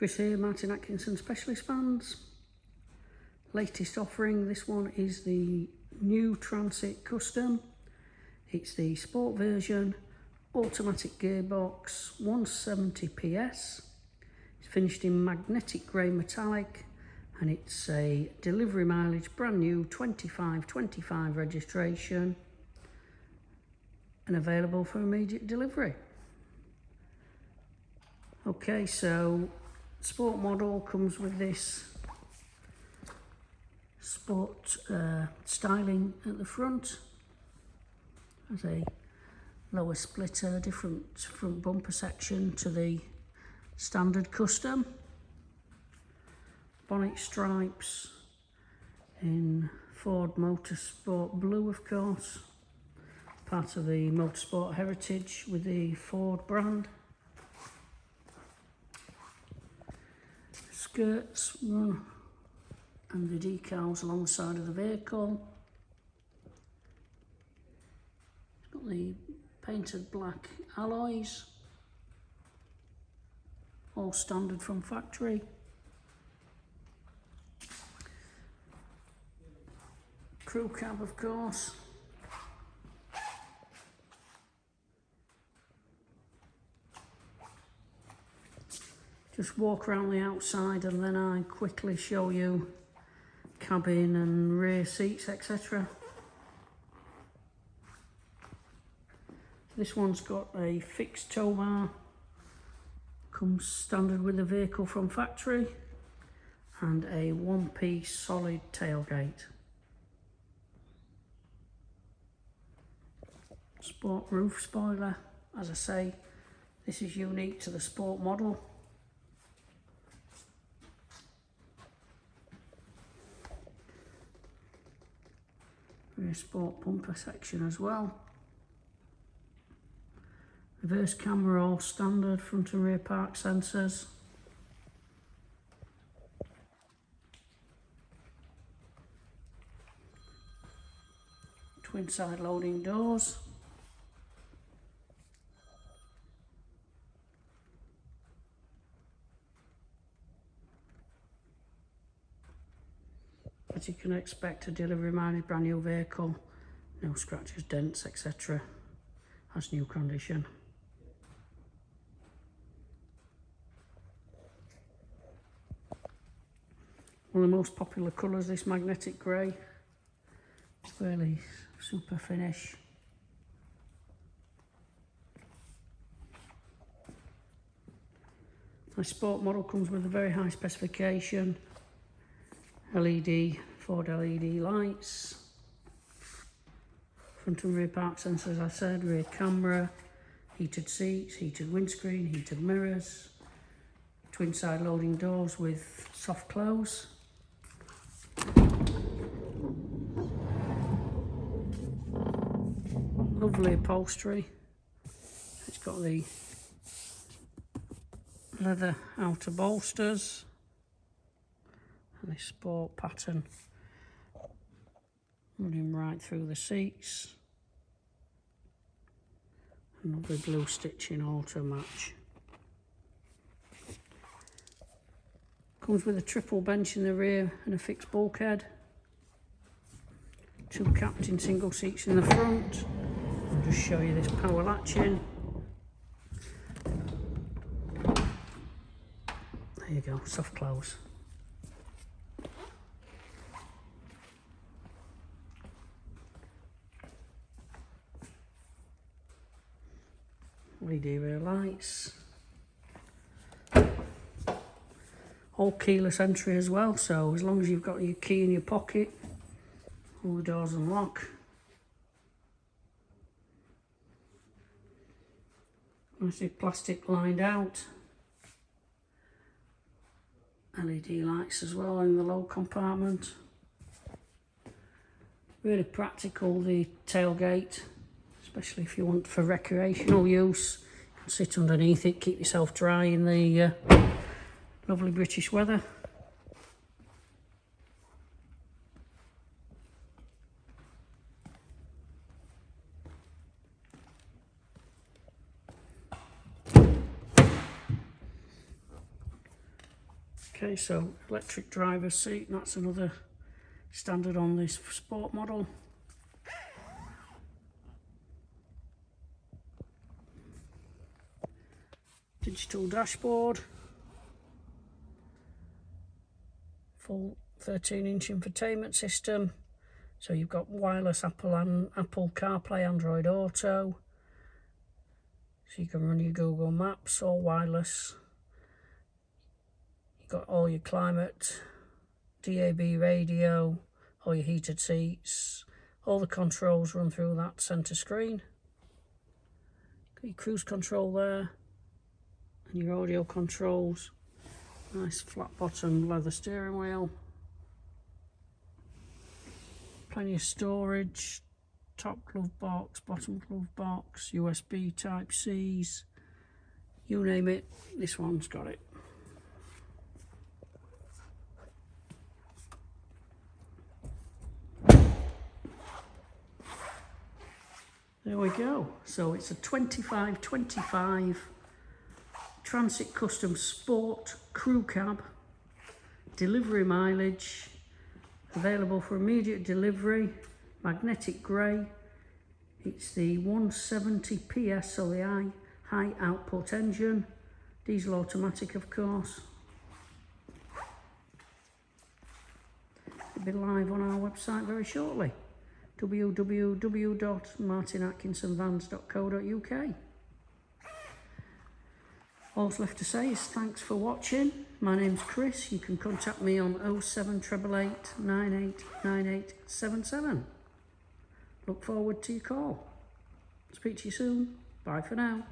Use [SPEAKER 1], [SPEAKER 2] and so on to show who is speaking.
[SPEAKER 1] Chris here, Martin Atkinson Specialist Fans. Latest offering, this one is the new Transit Custom. It's the sport version, automatic gearbox, 170 PS. It's finished in magnetic grey metallic and it's a delivery mileage, brand new 2525 registration and available for immediate delivery. Okay, so sport model comes with this sport styling at the front. There's a lower splitter, different front bumper section to the standard custom. Bonnet stripes in Ford Motorsport blue, of course, part of the motorsport heritage with the Ford brand. Skirts run and the decals along the side of the vehicle. It's got the painted black alloys, all standard from factory. Crew cab, of course. Just walk around the outside and then I quickly show you cabin and rear seats, etc. This one's got a fixed tow bar, comes standard with the vehicle from factory, and a one-piece solid tailgate. Sport roof spoiler, as I say, this is unique to the sport model. Rear sport bumper section as well. Reverse camera all standard, front and rear park sensors. Twin side loading doors. As you can expect, a delivery mileage, brand new vehicle, no scratches, dents, etc. That's new condition. One of the most popular colours, this magnetic grey. Really super finish. My sport model comes with a very high specification. LED, Ford LED lights, front and rear park sensors, as I said, rear camera, heated seats, heated windscreen, heated mirrors, twin side loading doors with soft close. Lovely upholstery. It's got the leather outer bolsters. This sport pattern running right through the seats. Another blue stitching all to match. Comes with a triple bench in the rear and a fixed bulkhead. Two captain single seats in the front. I'll just show you this power latching. There you go, soft close. LED rear lights. All keyless entry as well, so as long as you've got your key in your pocket, all the doors unlock. Nicely plastic lined out. LED lights as well in the low compartment. Really practical, the tailgate, especially if you want for recreational use. You can sit underneath it, keep yourself dry in the lovely British weather. Okay, so electric driver's seat, that's another standard on this sport model. Digital dashboard, full 13-inch infotainment system. So you've got wireless Apple CarPlay, Android Auto. So you can run your Google Maps, all wireless. You've got all your climate, DAB radio, all your heated seats. All the controls run through that centre screen. Got your cruise control there, and your audio controls. Nice flat bottom leather steering wheel. Plenty of storage. Top glove box, bottom glove box, USB Type-Cs. You name it, this one's got it. There we go. So it's a 2525 Transit Custom Sport Crew Cab. Delivery mileage, available for immediate delivery, magnetic grey. It's the 170 PS, so the high output engine. Diesel automatic, of course. It'll be live on our website very shortly. www.martinatkinsonvans.co.uk. All that's left to say is thanks for watching. My name's Chris. You can contact me on 07888 989877. Look forward to your call. Speak to you soon. Bye for now.